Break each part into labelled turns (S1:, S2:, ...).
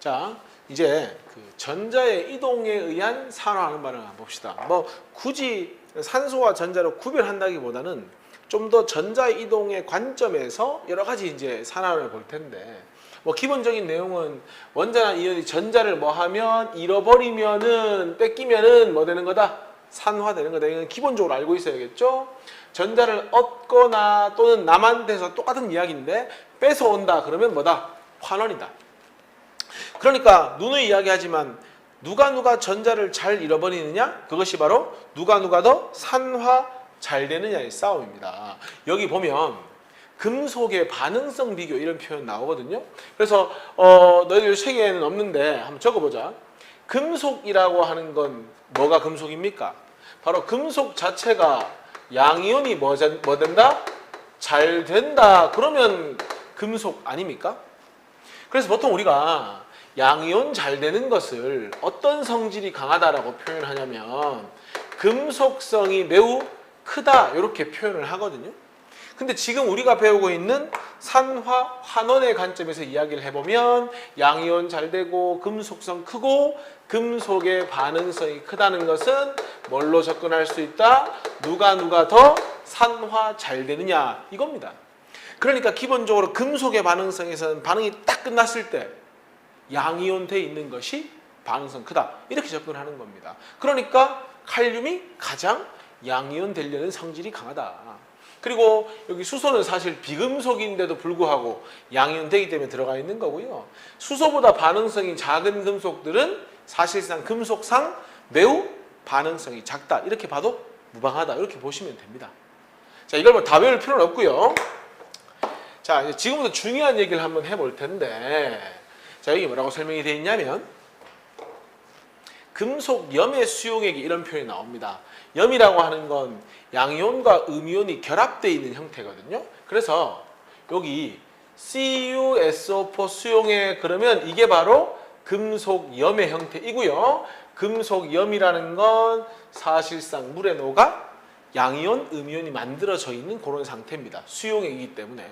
S1: 자, 이제 그 전자의 이동에 의한 산화하는 말을 한번 봅시다. 뭐 굳이 산소와 전자로 구별한다기보다는 좀 더 전자의 이동의 관점에서 여러 가지 이제 산화를 볼 텐데, 뭐 기본적인 내용은 원자나 이온이 전자를 뭐 하면 잃어버리면은 뺏기면은 뭐 되는 거다? 산화되는 거다. 이건 기본적으로 알고 있어야겠죠? 전자를 얻거나 또는 남한테서 똑같은 이야기인데 뺏어온다 그러면 뭐다? 환원이다. 그러니까 누누이 이야기하지만 누가 전자를 잘 잃어버리느냐? 그것이 바로 누가 더 산화 잘 되느냐의 싸움입니다. 여기 보면 금속의 반응성 비교 이런 표현 나오거든요. 그래서 너희들 책에는 없는데 한번 적어보자. 금속이라고 하는 건 뭐가 금속입니까? 바로 금속 자체가 양이온이 뭐 된다? 잘 된다. 그러면 금속 아닙니까? 그래서 보통 우리가 양이온 잘 되는 것을 어떤 성질이 강하다라고 표현하냐면 금속성이 매우 크다 이렇게 표현을 하거든요. 근데 지금 우리가 배우고 있는 산화, 환원의 관점에서 이야기를 해보면 양이온 잘 되고 금속성 크고 금속의 반응성이 크다는 것은 뭘로 접근할 수 있다? 누가 더 산화 잘 되느냐 이겁니다. 그러니까 기본적으로 금속의 반응성에서는 반응이 딱 끝났을 때 양이온 돼 있는 것이 반응성 크다 이렇게 접근하는 겁니다. 그러니까 칼륨이 가장 양이온 되려는 성질이 강하다. 그리고 여기 수소는 사실 비금속인데도 불구하고 양이온 되기 때문에 들어가 있는 거고요. 수소보다 반응성이 작은 금속들은 사실상 금속상 매우 반응성이 작다. 이렇게 봐도 무방하다. 이렇게 보시면 됩니다. 자, 이걸 뭐 다 외울 필요는 없고요. 자, 이제 지금부터 중요한 얘기를 한번 해볼 텐데, 자, 여기 뭐라고 설명이 되어 있냐면 금속 염의 수용액이 이런 표현이 나옵니다. 염이라고 하는 건 양이온과 음이온이 결합되어 있는 형태거든요. 그래서 여기 CuSO4 수용액 그러면 이게 바로 금속 염의 형태이고요. 금속 염이라는 건 사실상 물에 녹아 양이온, 음이온이 만들어져 있는 그런 상태입니다. 수용액이기 때문에.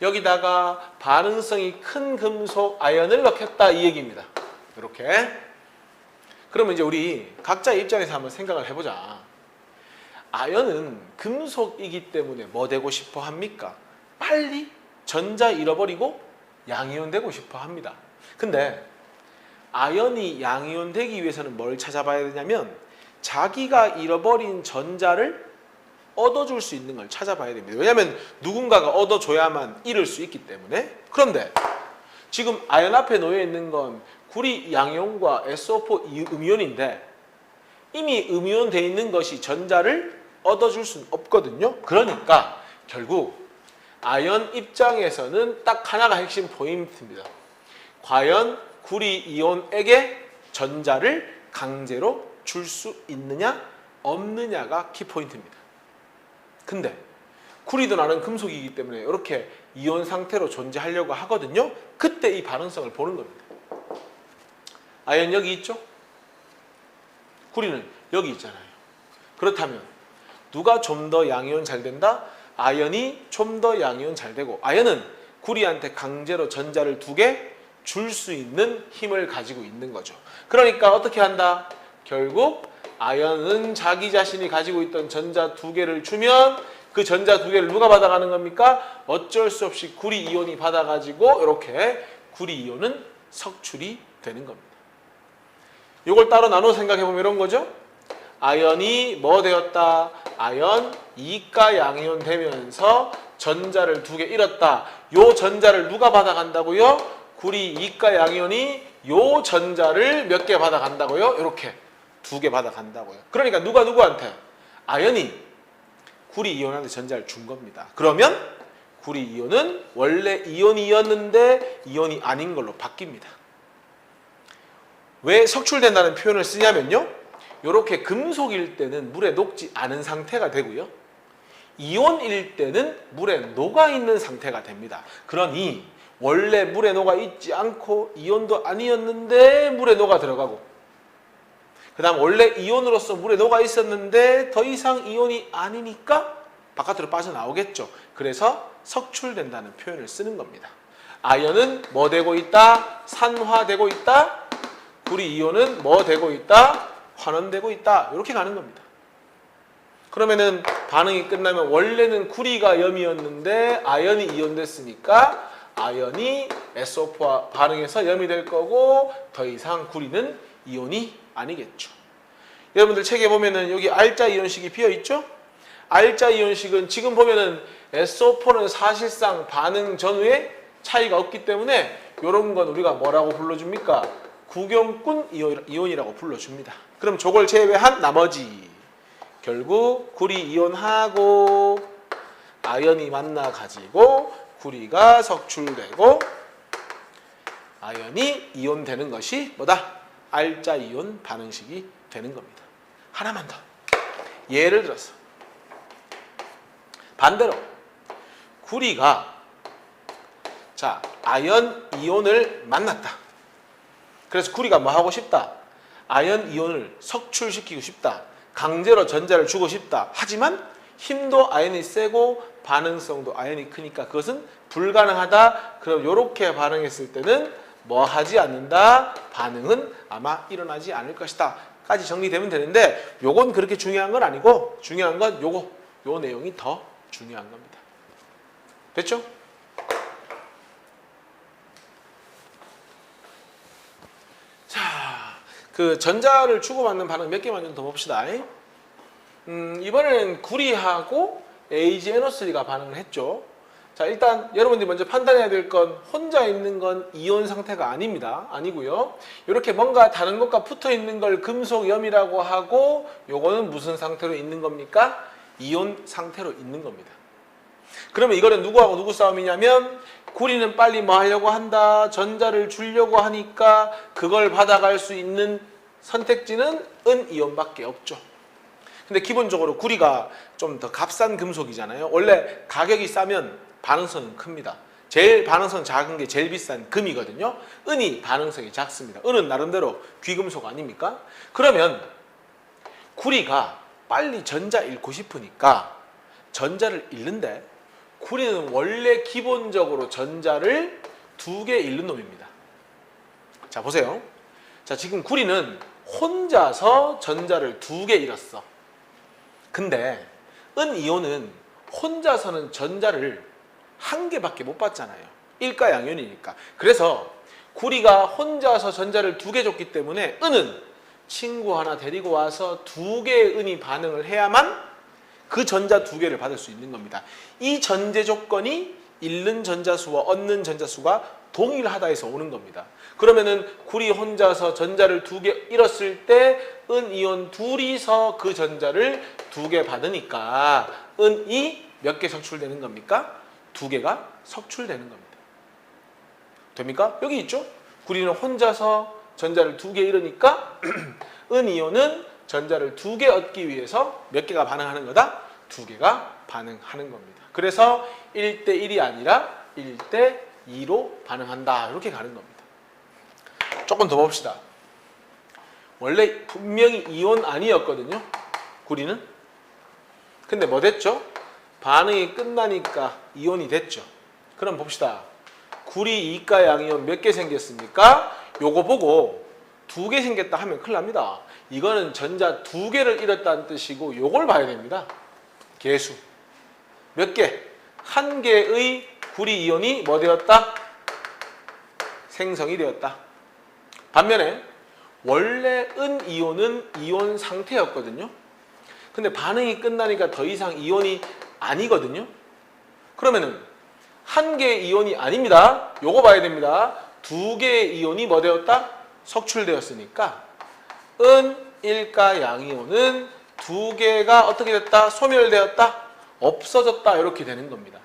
S1: 여기다가 반응성이 큰 금속 아연을 넣겠다 이 얘기입니다. 이렇게. 그러면 이제 우리 각자의 입장에서 한번 생각을 해보자. 아연은 금속이기 때문에 뭐 되고 싶어 합니까? 빨리 전자 잃어버리고 양이온 되고 싶어 합니다. 근데 아연이 양이온 되기 위해서는 뭘 찾아봐야 되냐면 자기가 잃어버린 전자를 얻어줄 수 있는 걸 찾아봐야 됩니다. 왜냐하면 누군가가 얻어줘야만 잃을 수 있기 때문에. 그런데 지금 아연 앞에 놓여 있는 건 구리 양이온과 SO4 음이온인데 이미 음이온 돼 있는 것이 전자를 얻어줄 수는 없거든요. 그러니까 결국 아연 입장에서는 딱 하나가 핵심 포인트입니다. 과연 구리 이온에게 전자를 강제로 줄 수 있느냐 없느냐가 키포인트입니다. 근데 구리도 나는 금속이기 때문에 이렇게 이온 상태로 존재하려고 하거든요. 그때 이 반응성을 보는 겁니다. 아연 여기 있죠? 구리는 여기 있잖아요. 그렇다면 누가 좀 더 양이온 잘 된다? 아연이 좀 더 양이온 잘 되고, 아연은 구리한테 강제로 전자를 2개 줄 수 있는 힘을 가지고 있는 거죠. 그러니까 어떻게 한다? 결국 아연은 자기 자신이 가지고 있던 전자 2개를 주면 그 전자 2개를 누가 받아가는 겁니까? 어쩔 수 없이 구리 이온이 받아가지고 이렇게 구리 이온은 석출이 되는 겁니다. 이걸 따로 나눠 생각해보면 이런 거죠. 아연이 뭐 되었다? 아연 이가 양이온 되면서 전자를 2개 잃었다. 요 전자를 누가 받아간다고요? 구리 이가 양이온이 요 전자를 몇 개 받아간다고요? 이렇게 2개 받아간다고요. 그러니까 누가 누구한테? 아연이 구리 이온한테 전자를 준 겁니다. 그러면 구리 이온은 원래 이온이었는데 이온이 아닌 걸로 바뀝니다. 왜 석출된다는 표현을 쓰냐면요. 이렇게 금속일 때는 물에 녹지 않은 상태가 되고요. 이온일 때는 물에 녹아있는 상태가 됩니다. 그러니 원래 물에 녹아있지 않고 이온도 아니었는데 물에 녹아 들어가고, 그 다음 원래 이온으로서 물에 녹아있었는데 더 이상 이온이 아니니까 바깥으로 빠져나오겠죠. 그래서 석출된다는 표현을 쓰는 겁니다. 아연은 뭐 되고 있다? 산화되고 있다. 구리 이온은 뭐 되고 있다? 환원되고 있다. 이렇게 가는 겁니다. 그러면은 반응이 끝나면 원래는 구리가 염이었는데 아연이 이온됐으니까 아연이 SO4와 반응해서 염이 될 거고 더 이상 구리는 이온이 아니겠죠. 여러분들 책에 보면은 여기 R자 이온식이 비어 있죠? R자 이온식은 지금 보면은 SO4는 사실상 반응 전후에 차이가 없기 때문에 이런 건 우리가 뭐라고 불러줍니까? 구경꾼 이온이라고 불러줍니다. 그럼 저걸 제외한 나머지 결국 구리 이온하고 아연이 만나 가지고 구리가 석출되고 아연이 이온되는 것이 뭐다? R자 이온 반응식이 되는 겁니다. 하나만 더. 예를 들어서 반대로 구리가 자 아연 이온을 만났다. 그래서 구리가 뭐 하고 싶다? 아연 이온을 석출시키고 싶다. 강제로 전자를 주고 싶다. 하지만 힘도 아연이 세고 반응성도 아연이 크니까 그것은 불가능하다. 그럼 이렇게 반응했을 때는 뭐 하지 않는다? 반응은 아마 일어나지 않을 것이다. 까지 정리되면 되는데 요건 그렇게 중요한 건 아니고 중요한 건 요 내용이 더 중요한 겁니다. 됐죠? 자, 그 전자를 주고받는 반응 몇 개만 좀 더 봅시다. 이번에는 구리하고 AgNO3가 반응을 했죠. 자, 일단 여러분들이 먼저 판단해야 될 건 혼자 있는 건 이온 상태가 아닙니다. 아니고요. 이렇게 뭔가 다른 것과 붙어 있는 걸 금속염이라고 하고 요거는 무슨 상태로 있는 겁니까? 이온 상태로 있는 겁니다. 그러면 이거는 누구하고 누구 싸움이냐면 구리는 빨리 뭐 하려고 한다. 전자를 주려고 하니까 그걸 받아갈 수 있는 선택지는 은이온밖에 없죠. 근데 기본적으로 구리가 좀 더 값싼 금속이잖아요. 원래 가격이 싸면 반응성은 큽니다. 제일 반응성 작은 게 제일 비싼 금이거든요. 은이 반응성이 작습니다. 은은 나름대로 귀금속 아닙니까? 그러면 구리가 빨리 전자 잃고 싶으니까 전자를 잃는데 구리는 원래 기본적으로 전자를 2개 잃는 놈입니다. 자, 보세요. 자, 지금 구리는 혼자서 전자를 2개 잃었어. 근데 은이온은 혼자서는 전자를 1개밖에 못 받잖아요. 일가양연이니까. 그래서 구리가 혼자서 전자를 2개 줬기 때문에 은은 친구 하나 데리고 와서 2개의 은이 반응을 해야만 그 전자 2개를 받을 수 있는 겁니다. 이 전제 조건이 잃는 전자수와 얻는 전자수가 동일하다 해서 오는 겁니다. 그러면은 구리 혼자서 전자를 2개 잃었을 때 은이온 둘이서 그 전자를 2개 받으니까 은이 몇 개 석출되는 겁니까? 2개가 석출되는 겁니다. 됩니까? 여기 있죠? 구리는 혼자서 전자를 2개 잃으니까 은이온은 전자를 2개 얻기 위해서 몇 개가 반응하는 거다? 2개가 반응하는 겁니다. 그래서 1대1이 아니라 1대2로 반응한다. 이렇게 가는 겁니다. 조금 더 봅시다. 원래 분명히 이온 아니었거든요. 구리는. 근데 뭐 됐죠? 반응이 끝나니까 이온이 됐죠. 그럼 봅시다. 구리 이가 양이온 몇 개 생겼습니까? 요거 보고 2개 생겼다 하면 큰일 납니다. 이거는 전자 2개를 잃었다는 뜻이고 요걸 봐야 됩니다. 개수. 몇 개? 1개의 구리 이온이 뭐 되었다? 생성이 되었다. 반면에 원래 은이온은 이온 상태였거든요. 근데 반응이 끝나니까 더 이상 이온이 아니거든요. 그러면은 1개의 이온이 아닙니다. 요거 봐야 됩니다. 2개의 이온이 뭐 되었다? 석출되었으니까 은 1가 양이온은 2개가 어떻게 됐다? 소멸되었다? 없어졌다. 이렇게 되는 겁니다.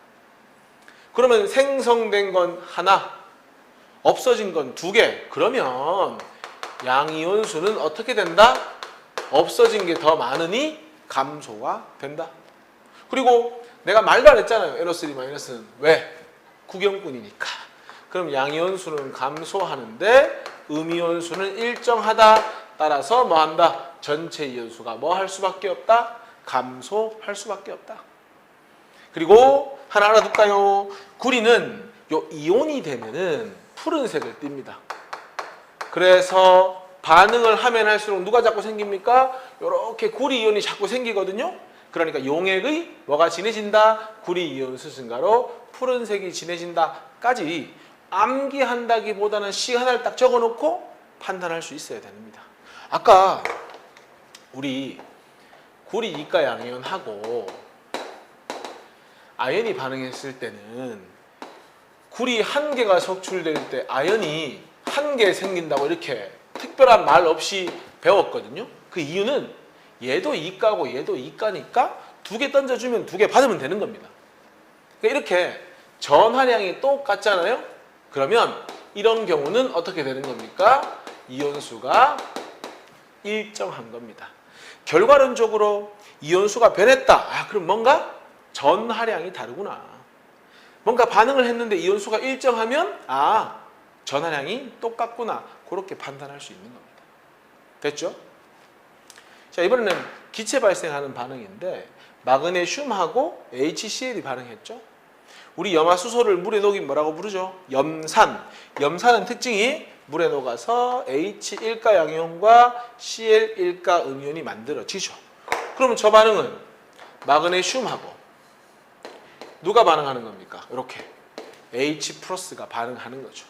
S1: 그러면 생성된 건 하나, 없어진 건 2개. 그러면 양이온 수는 어떻게 된다? 없어진 게 더 많으니 감소가 된다. 그리고 내가 말도 안 했잖아요. NO3-는. 왜? 구경꾼이니까. 그럼 양이온 수는 감소하는데 음이온 수는 일정하다. 따라서 뭐 한다? 전체 이온 수가 뭐 할 수밖에 없다? 감소할 수밖에 없다. 그리고 하나 알아둘까요? 구리는 요 이온이 되면은 푸른색을 띱니다. 그래서 반응을 하면 할수록 누가 자꾸 생깁니까? 요렇게 구리 이온이 자꾸 생기거든요. 그러니까 용액의 뭐가 진해진다? 구리 이온 수증가로 푸른색이 진해진다까지 암기한다기보다는 시간을 딱 적어놓고 판단할 수 있어야 됩니다. 아까 우리 구리 이가 양이온하고 아연이 반응했을 때는 구리 한 개가 속출될 때 아연이 한 개 생긴다고 이렇게 특별한 말 없이 배웠거든요. 그 이유는 얘도 이가고 얘도 이가니까 두 개 던져주면 두 개 받으면 되는 겁니다. 그러니까 이렇게 전하량이 똑같잖아요. 그러면 이런 경우는 어떻게 되는 겁니까? 이온수가 일정한 겁니다. 결과론적으로 이온수가 변했다. 아, 그럼 뭔가 전하량이 다르구나. 뭔가 반응을 했는데 이온수가 일정하면 아, 전하량이 똑같구나. 그렇게 판단할 수 있는 겁니다. 됐죠? 자, 이번에는 기체 발생하는 반응인데 마그네슘하고 HCl이 반응했죠. 우리 염화수소를 물에 녹이면 뭐라고 부르죠? 염산. 염산은 특징이 물에 녹아서 H1가 양이온과 Cl1가 음이온이 만들어지죠. 그러면 저 반응은 마그네슘하고 누가 반응하는 겁니까? 이렇게 H 플러스가 반응하는 거죠.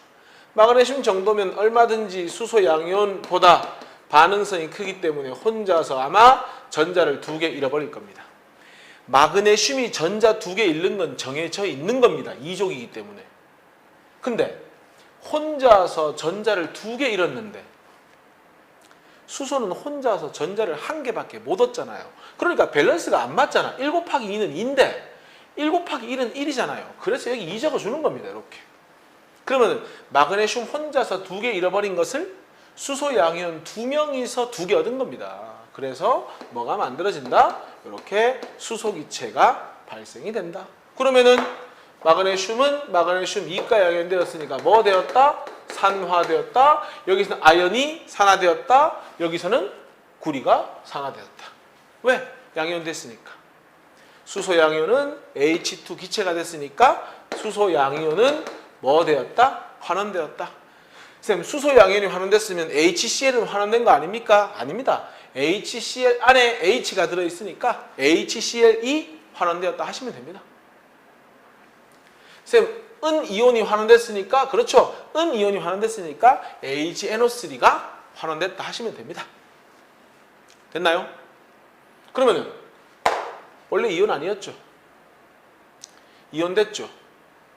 S1: 마그네슘 정도면 얼마든지 수소 양이온보다 반응성이 크기 때문에 혼자서 아마 전자를 두 개 잃어버릴 겁니다. 마그네슘이 전자 두 개 잃는 건 정해져 있는 겁니다. 이족이기 때문에. 근데 혼자서 전자를 두 개 잃었는데 수소는 혼자서 전자를 한 개밖에 못 얻잖아요. 그러니까 밸런스가 안 맞잖아. 1 곱하기 2는 2인데 1 곱하기 1은 1이잖아요. 그래서 여기 2 적어주는 겁니다. 이렇게. 그러면 마그네슘 혼자서 두 개 잃어버린 것을 수소 양이온 두 명이서 두 개 얻은 겁니다. 그래서 뭐가 만들어진다? 이렇게 수소기체가 발생이 된다. 그러면은 마그네슘은 마그네슘 이가 양이온 되었으니까 뭐 되었다? 산화되었다. 여기서는 아연이 산화되었다. 여기서는 구리가 산화되었다. 왜? 양이온 됐으니까. 수소 양이온은 H2 기체가 됐으니까 수소 양이온은 뭐 되었다? 환원되었다. 선생님, 수소 양이온이 환원됐으면 HCl은 환원된 거 아닙니까? 아닙니다. HCl 안에 H가 들어있으니까 HCl이 환원되었다 하시면 됩니다. 선생님, 은이온이 환원됐으니까, 그렇죠. 은이온이 환원됐으니까 HNO3가 환원됐다 하시면 됩니다. 됐나요? 그러면은 원래 이온 아니었죠? 이온 됐죠?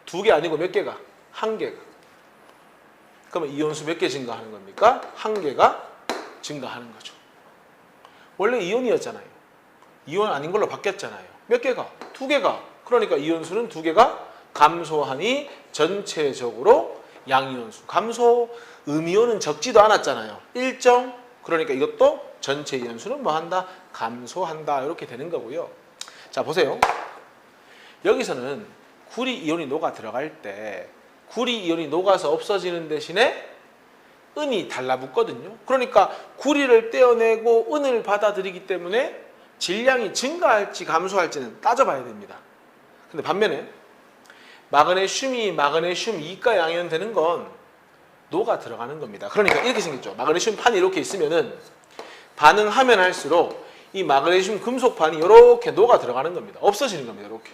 S1: 두 개 아니고 몇 개가? 한 개가. 그러면 이온수 몇 개 증가하는 겁니까? 한 개가 증가하는 거죠. 원래 이온이었잖아요. 이온 아닌 걸로 바뀌었잖아요. 몇 개가? 두 개가. 그러니까 이온수는 두 개가 감소하니 전체적으로 양이온수 감소. 음이온은 적지도 않았잖아요. 일정. 그러니까 이것도 전체 이온수는 뭐 한다? 감소한다. 이렇게 되는 거고요. 자, 보세요. 여기서는 구리 이온이 녹아 들어갈 때 구리 이온이 녹아서 없어지는 대신에 은이 달라붙거든요. 그러니까 구리를 떼어내고 은을 받아들이기 때문에 질량이 증가할지 감소할지는 따져봐야 됩니다. 근데 반면에 마그네슘이 마그네슘 이가 양이온 되는 건 녹아 들어가는 겁니다. 그러니까 이렇게 생겼죠. 마그네슘 판이 이렇게 있으면은 반응하면 할수록 이 마그네슘 금속판이 이렇게 녹아 들어가는 겁니다. 없어지는 겁니다. 이렇게.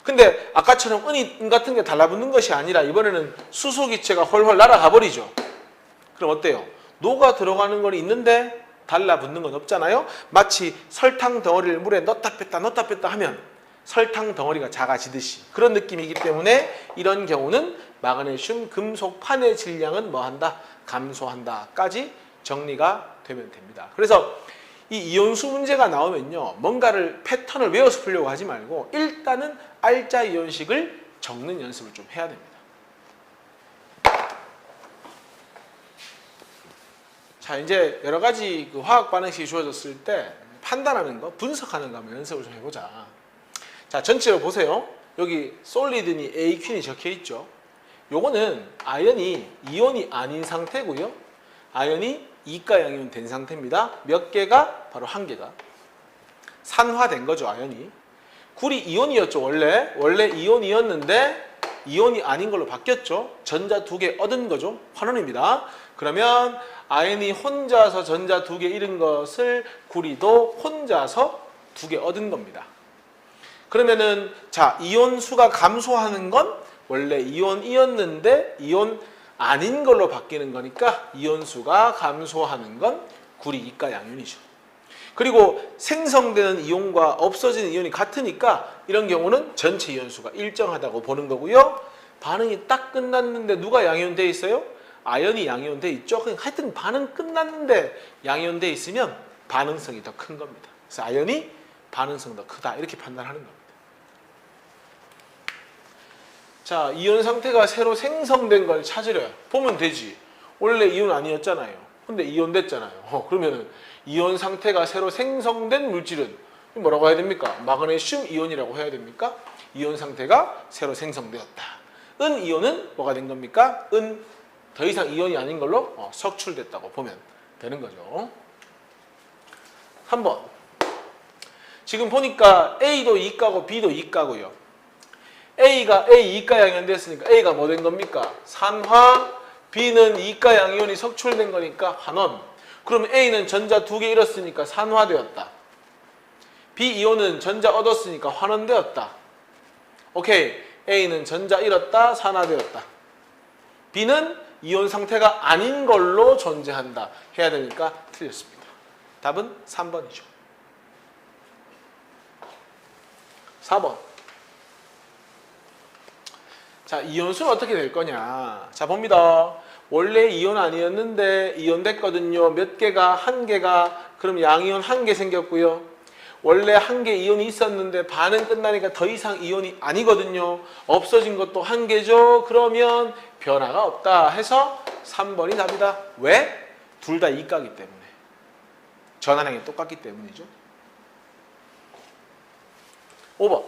S1: 근데 아까처럼 은 같은 게 달라붙는 것이 아니라 이번에는 수소기체가 훨훨 날아가 버리죠. 그럼 어때요? 녹아 들어가는 건 있는데 달라붙는 건 없잖아요. 마치 설탕 덩어리를 물에 넣었다 뺐다 하면 설탕 덩어리가 작아지듯이 그런 느낌이기 때문에 이런 경우는 마그네슘 금속판의 질량은 뭐한다? 감소한다까지 정리가 되면 됩니다. 그래서 이 이온수 문제가 나오면요, 뭔가를 패턴을 외워서 풀려고 하지 말고 일단은 알짜 이온식을 적는 연습을 좀 해야 됩니다. 자, 이제 여러 가지 그 화학 반응식이 주어졌을 때 판단하는 거, 분석하는 거 한번 연습을 좀 해보자. 자, 전체로 보세요. 여기 솔리드니 AQ니 적혀 있죠. 요거는 아연이 이온이 아닌 상태고요. 아연이 이가 양이온 된 상태입니다. 몇 개가? 바로 한 개가. 산화된 거죠, 아연이. 구리 이온이었죠, 원래. 원래 이온이었는데 이온이 아닌 걸로 바뀌었죠. 전자 2개 얻은 거죠. 환원입니다. 그러면 아연이 혼자서 전자 2개 잃은 것을 구리도 혼자서 2개 얻은 겁니다. 그러면은 자, 이온 수가 감소하는 건 원래 이온이었는데 이온 아닌 걸로 바뀌는 거니까 이온 수가 감소하는 건 구리 이가 양이온이죠. 그리고 생성되는 이온과 없어지는 이온이 같으니까 이런 경우는 전체 이온 수가 일정하다고 보는 거고요. 반응이 딱 끝났는데 누가 양이온 돼 있어요? 아연이 양이온 돼 있죠. 하여튼 반응 끝났는데 양이온 돼 있으면 반응성이 더 큰 겁니다. 그래서 아연이 반응성 더 크다 이렇게 판단하는 겁니다. 자, 이온 상태가 새로 생성된 걸 찾으려 보면 되지. 원래 이온 아니었잖아요. 근데 이온 됐잖아요. 그러면은 이온 상태가 새로 생성된 물질은 뭐라고 해야 됩니까? 마그네슘 이온이라고 해야 됩니까? 이온 상태가 새로 생성되었다. 은 이온은 뭐가 된 겁니까? 은 더 이상 이온이 아닌 걸로 석출됐다고 보면 되는 거죠. 3번. 지금 보니까 A도 이가고 B도 이가고요. A가 A 이가 양이온 됐으니까 A가 뭐 된 겁니까? 산화, B는 이가 양이온이 석출된 거니까 환원. 그럼 A는 전자 2개 잃었으니까 산화되었다. B 이온은 전자 얻었으니까 환원되었다. 오케이. A는 전자 잃었다, 산화되었다. B는 이온 상태가 아닌 걸로 존재한다. 해야 되니까 틀렸습니다. 답은 3번이죠. 4번. 자, 이온수는 어떻게 될 거냐. 자, 봅니다. 원래 이온 아니었는데 이온 됐거든요. 몇 개가? 한 개가. 그럼 양이온 1개 생겼고요. 원래 1개 이온이 있었는데 반응 끝나니까 더 이상 이온이 아니거든요. 없어진 것도 1개죠. 그러면 변화가 없다 해서 3번이 답이다. 왜? 둘 다 이가기 때문에. 전환량이 똑같기 때문이죠. 5번.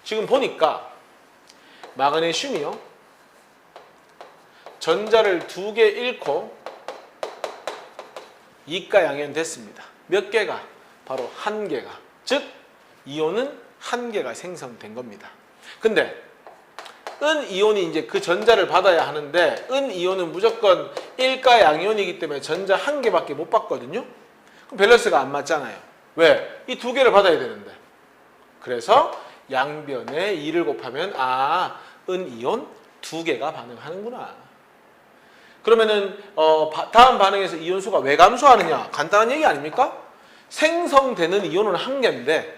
S1: 지금 보니까 마그네슘이요. 전자를 2개 잃고 이가 양이온 됐습니다. 몇 개가? 바로 1개가. 즉 이온은 1개가 생성된 겁니다. 근데 은 이온이 이제 그 전자를 받아야 하는데 은 이온은 무조건 1가 양이온이기 때문에 전자 1개밖에 못 받거든요. 그럼 밸런스가 안 맞잖아요. 왜? 이 2개를 받아야 되는데. 그래서 양변에 2를 곱하면 은 이온 2개가 반응하는구나. 그러면은 다음 반응에서 이온수가 왜 감소하느냐? 간단한 얘기 아닙니까? 생성되는 이온은 1개인데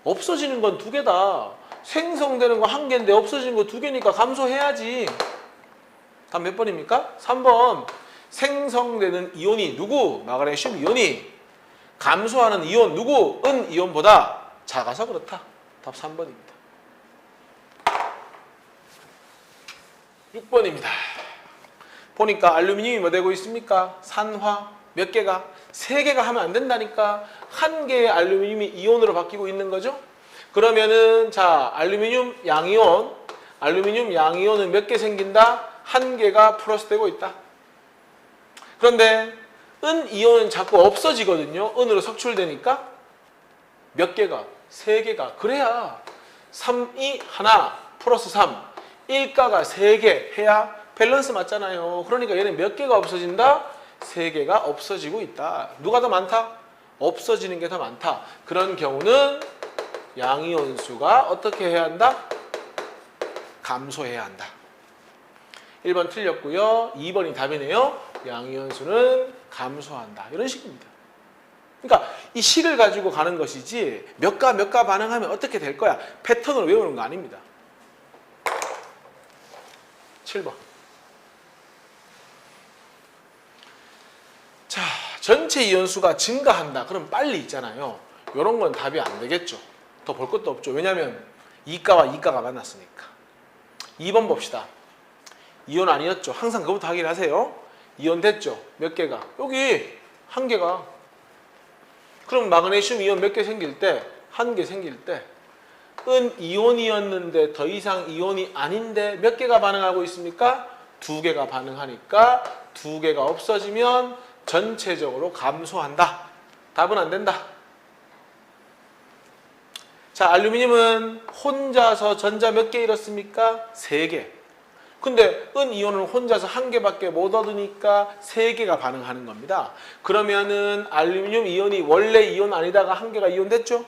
S1: 없어지는 건 2개다. 생성되는 거 1개인데 없어지는 거 2개니까 감소해야지. 다음 몇 번입니까? 3번. 생성되는 이온이 누구? 마그네슘 이온이. 감소하는 이온 누구? 은 이온보다 작아서 그렇다. 답 3번입니다. 6번입니다. 보니까 알루미늄이 뭐 되고 있습니까? 산화. 몇 개가? 3개가 하면 안 된다니까. 1개의 알루미늄이 이온으로 바뀌고 있는 거죠. 그러면은 자, 알루미늄 양이온은 몇 개 생긴다? 1개가 플러스 되고 있다. 그런데 은 이온은 자꾸 없어지거든요. 은으로 석출되니까 몇 개가? 3개가. 그래야 3이 1 플러스 3 1가가 3개 해야 밸런스 맞잖아요. 그러니까 얘는 몇 개가 없어진다? 3개가 없어지고 있다. 누가 더 많다? 없어지는 게 더 많다. 그런 경우는 양이온 수가 어떻게 해야 한다? 감소해야 한다. 1번 틀렸고요. 2번이 답이네요. 양이온 수는 감소한다. 이런 식입니다. 그러니까 이 식을 가지고 가는 것이지 몇가 반응하면 어떻게 될 거야. 패턴을 외우는 거 아닙니다. 7번. 자, 전체 이온수가 증가한다. 그럼 빨리 있잖아요. 이런 건 답이 안 되겠죠. 더 볼 것도 없죠. 왜냐하면 이가와 이가가 만났으니까. 2번 봅시다. 이온 아니었죠. 항상 그거부터 확인하세요. 이온 됐죠. 몇 개가? 여기 1개가. 그럼 마그네슘 이온 몇 개 생길 때? 1개 생길 때. 은 이온이었는데 더 이상 이온이 아닌데 몇 개가 반응하고 있습니까? 2개가 반응하니까 2개가 없어지면 전체적으로 감소한다. 답은 안 된다. 자, 알루미늄은 혼자서 전자 몇 개 잃었습니까? 3개. 근데 은이온은 혼자서 1개밖에 못 얻으니까 3개가 반응하는 겁니다. 그러면은 알루미늄 이온이 원래 이온 아니다가 1개가 이온 됐죠?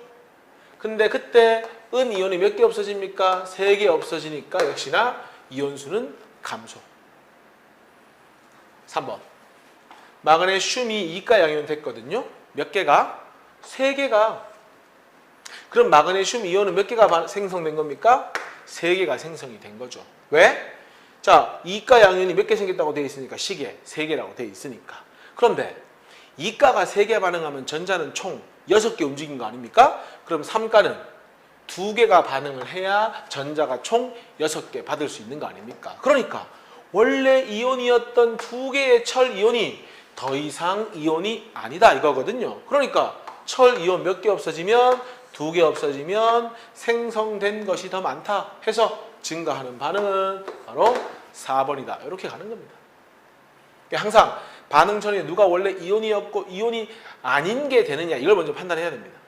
S1: 근데 그때 은이온이 몇 개 없어집니까? 3개 없어지니까 역시나 이온수는 감소. 3번. 마그네슘이 이가 양이온 됐거든요. 몇 개가? 3개가. 그럼 마그네슘 이온은 몇 개가 생성된 겁니까? 3개가 생성이 된 거죠. 왜? 자, 이가 양이온이 몇 개 생겼다고 되어 있으니까 시계 3개라고 되어 있으니까. 그런데 이가가 3개 반응하면 전자는 총 6개 움직인 거 아닙니까? 그럼 3가는 2개가 반응을 해야 전자가 총 6개 받을 수 있는 거 아닙니까? 그러니까 원래 이온이었던 2개의 철 이온이 더 이상 이온이 아니다 이거거든요. 그러니까 철 이온 몇 개 없어지면 2개 없어지면 생성된 것이 더 많다 해서 증가하는 반응은 바로 4번이다. 이렇게 가는 겁니다. 항상 반응 전에 누가 원래 이온이었고 이온이 아닌 게 되느냐 이걸 먼저 판단해야 됩니다.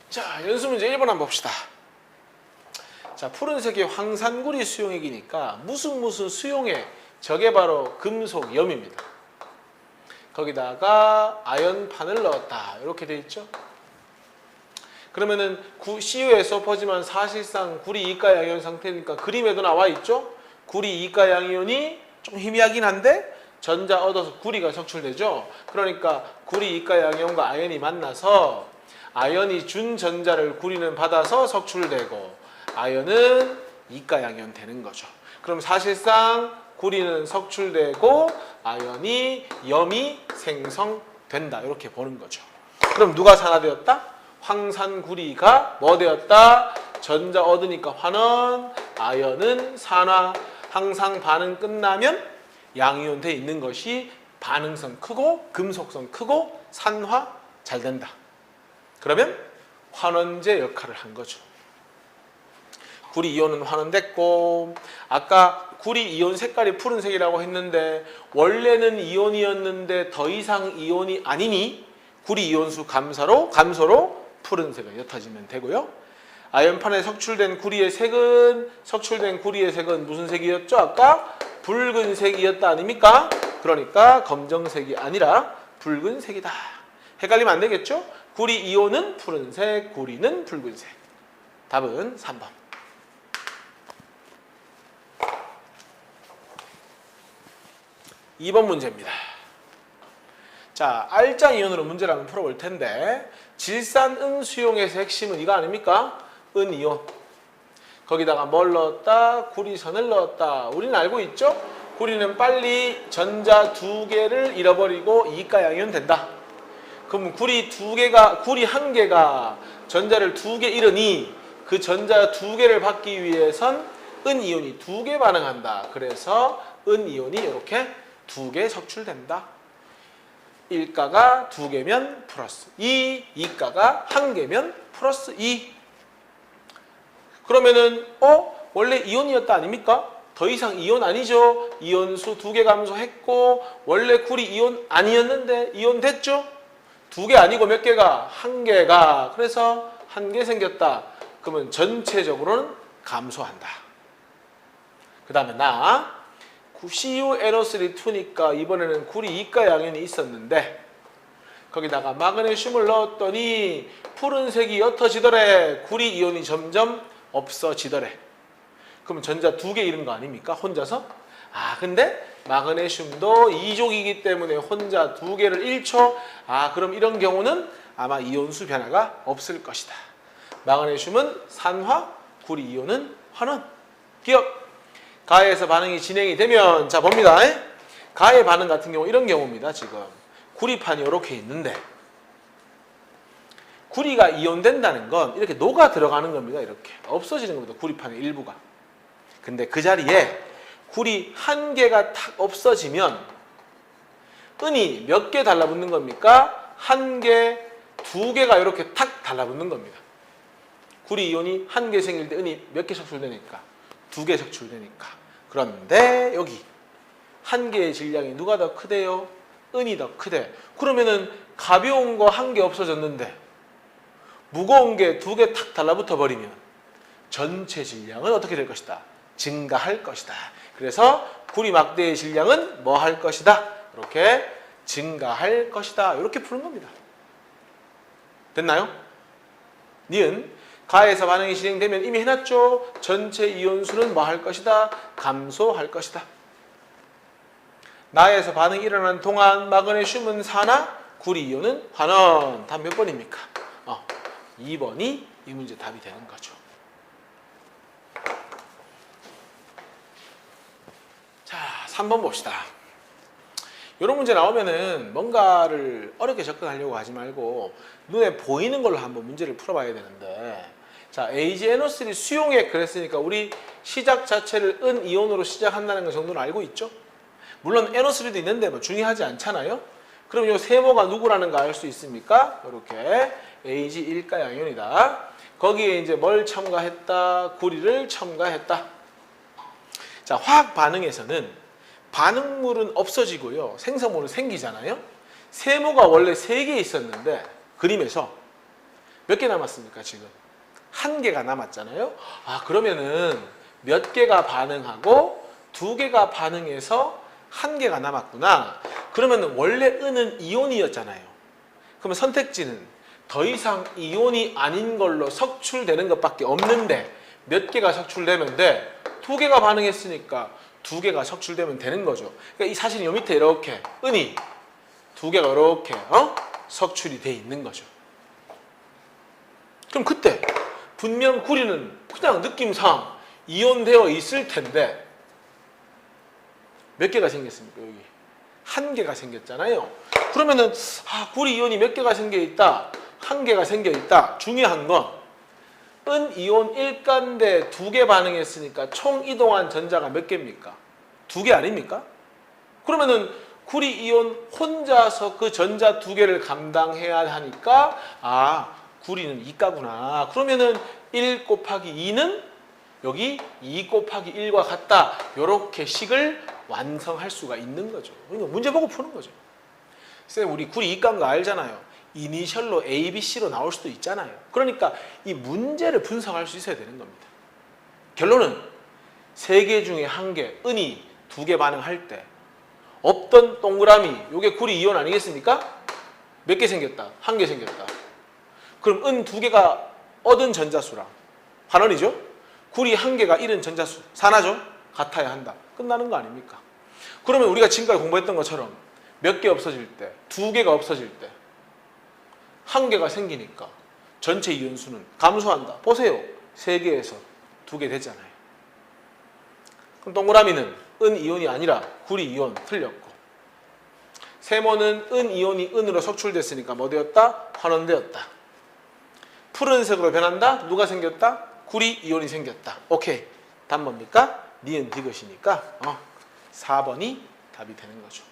S1: 자, 연수 문제 1번 한번 봅시다. 자, 푸른색이 황산구리 수용액이니까 무슨 수용액, 저게 바로 금속 염입니다. 거기다가 아연판을 넣었다 이렇게 돼 있죠. 그러면은 CuSO4지만 사실상 구리 이가 양이온 상태니까 그림에도 나와 있죠. 구리 이가 양이온이 좀 희미하긴 한데 전자 얻어서 구리가 석출되죠. 그러니까 구리 이가 양이온과 아연이 만나서 아연이 준 전자를 구리는 받아서 석출되고 아연은 이가 양이온 되는 거죠. 그럼 사실상 구리는 석출되고 아연이 염이 생성된다 이렇게 보는 거죠. 그럼 누가 산화되었다? 황산구리가 뭐 되었다? 전자 얻으니까 환원, 아연은 산화. 항상 반응 끝나면 양이온 돼 있는 것이 반응성 크고 금속성 크고 산화 잘 된다. 그러면 환원제 역할을 한 거죠. 구리 이온은 환원됐고 아까 구리 이온 색깔이 푸른색이라고 했는데 원래는 이온이었는데 더 이상 이온이 아니니 구리 이온수 감소로 푸른색을 옅어지면 되고요. 아연판에 석출된 구리의 색은 무슨 색이었죠? 아까 붉은색이었다 아닙니까? 그러니까 검정색이 아니라 붉은색이다. 헷갈리면 안 되겠죠? 구리 이온은 푸른색, 구리는 붉은색. 답은 3번. 2번 문제입니다. 자, 알짜 이온으로 문제를 한번 풀어볼 텐데 질산 은 수용액의 핵심은 이거 아닙니까? 은이온. 거기다가 뭘 넣었다? 구리선을 넣었다. 우리는 알고 있죠? 구리는 빨리 전자 2개를 잃어버리고 이가 양이온 된다. 그럼 구리 1개가 전자를 2개 잃으니 그 전자 2개를 받기 위해선 은이온이 2개 반응한다. 그래서 은이온이 이렇게 2개 석출된다. 1가가 2개면 플러스 2, 2가가 1개면 플러스 2. 그러면은 원래 이온이었다 아닙니까? 더 이상 이온 아니죠? 이온수 2개 감소했고 원래 구리 이온 아니었는데 이온 됐죠? 2개 아니고 몇 개가? 1개가. 그래서 1개 생겼다. 그러면 전체적으로는 감소한다. 그 다음에 CuNO3-2니까 이번에는 구리 이가 양이온이 있었는데 거기다가 마그네슘을 넣었더니 푸른색이 옅어지더래. 구리 이온이 점점 없어지더래. 그럼 전자 2개 잃은 거 아닙니까? 혼자서? 근데 마그네슘도 2족이기 때문에 혼자 2개를 잃죠. 그럼 이런 경우는 아마 이온수 변화가 없을 것이다. 마그네슘은 산화, 구리 이온은 환원. 기억. 가해에서 반응이 진행이 되면 자 봅니다. 가해 반응 같은 경우 이런 경우입니다. 지금 구리판이 이렇게 있는데 구리가 이온된다는 건 이렇게 녹아 들어가는 겁니다. 이렇게 없어지는 겁니다. 구리판의 일부가. 근데 그 자리에 구리 1개가 탁 없어지면 은이 몇 개 달라붙는 겁니까? 1개, 2개가 이렇게 탁 달라붙는 겁니다. 구리 이온이 1개 생길 때 은이 몇 개 석출되니까? 2개 석출되니까. 그런데 여기 1개의 질량이 누가 더 크대요? 은이 더 크대. 그러면은 가벼운 거 한 개 없어졌는데 무거운 게 두 개 탁 달라붙어 버리면 전체 질량은 어떻게 될 것이다? 증가할 것이다. 그래서 구리막대의 질량은 뭐 할 것이다? 이렇게 증가할 것이다. 이렇게 푸는 겁니다. 됐나요? 니은 가에서 반응이 진행되면 이미 해놨죠. 전체 이온수는 뭐 할 것이다? 감소할 것이다. 나에서 반응이 일어나는 동안 마그네슘은 산화, 구리이온은 환원. 답 몇 번입니까? 2번이 이 문제 답이 되는 거죠. 자, 3번 봅시다. 이런 문제 나오면은 뭔가를 어렵게 접근하려고 하지 말고 눈에 보이는 걸로 한번 문제를 풀어봐야 되는데, 자, AgNO3 수용액 그랬으니까 우리 시작 자체를 은이온으로 시작한다는 거 정도는 알고 있죠? 물론 NO3도 있는데 뭐 중요하지 않잖아요? 그럼 이 세모가 누구라는 거 알 수 있습니까? 이렇게 Ag 1가양이온이다. 거기에 이제 뭘 첨가했다? 구리를 첨가했다. 자, 화학 반응에서는 반응물은 없어지고요. 생성물은 생기잖아요. 세모가 원래 3개 있었는데 그림에서 몇 개 남았습니까? 지금 1개가 남았잖아요. 그러면은 몇 개가 반응하고 2개가 반응해서 1개가 남았구나. 그러면 원래 은은 이온이었잖아요. 그러면 선택지는 더 이상 이온이 아닌 걸로 석출되는 것밖에 없는데 몇 개가 석출되면 돼? 2개가 반응했으니까 2개가 석출되면 되는 거죠. 그러니까 이 사실 요 밑에 이렇게 은이 2개가 이렇게 석출이 돼 있는 거죠. 그럼 그때 분명 구리는 그냥 느낌상 이온되어 있을 텐데 몇 개가 생겼습니까? 여기 1개가 생겼잖아요. 그러면은 구리 이온이 몇 개가 생겨 있다? 1개가 생겨 있다. 중요한 건 은 이온 1가인데 2개 반응했으니까 총 이동한 전자가 몇 개입니까? 2개 아닙니까? 그러면은 구리 이온 혼자서 그 전자 2개를 감당해야 하니까 구리는 2가구나. 그러면은 1 곱하기 2는 여기 2 곱하기 1과 같다. 이렇게 식을 완성할 수가 있는 거죠. 그러니까 문제 보고 푸는 거죠. 쌤, 우리 구리 2가인 거 알잖아요. 이니셜로 A, B, C로 나올 수도 있잖아요. 그러니까 이 문제를 분석할 수 있어야 되는 겁니다. 결론은 3개 중에 1개, 은이 2개 반응할 때 없던 동그라미, 요게 구리 이온 아니겠습니까? 몇 개 생겼다? 1개 생겼다. 그럼 은 2개가 얻은 전자수랑 반원이죠? 구리 1개가 잃은 전자수, 산화죠? 같아야 한다. 끝나는 거 아닙니까? 그러면 우리가 지금까지 공부했던 것처럼 몇 개 없어질 때, 2개가 없어질 때 1개가 생기니까 전체 이온수는 감소한다. 보세요. 3개에서 2개 됐잖아요. 그럼 동그라미는 은 이온이 아니라 구리 이온 틀렸고, 세모는 은 이온이 은으로 석출됐으니까 뭐 되었다? 환원되었다. 푸른색으로 변한다? 누가 생겼다? 구리 이온이 생겼다. 오케이. 답 뭡니까? 니은 디귿이니까 4번이 답이 되는 거죠.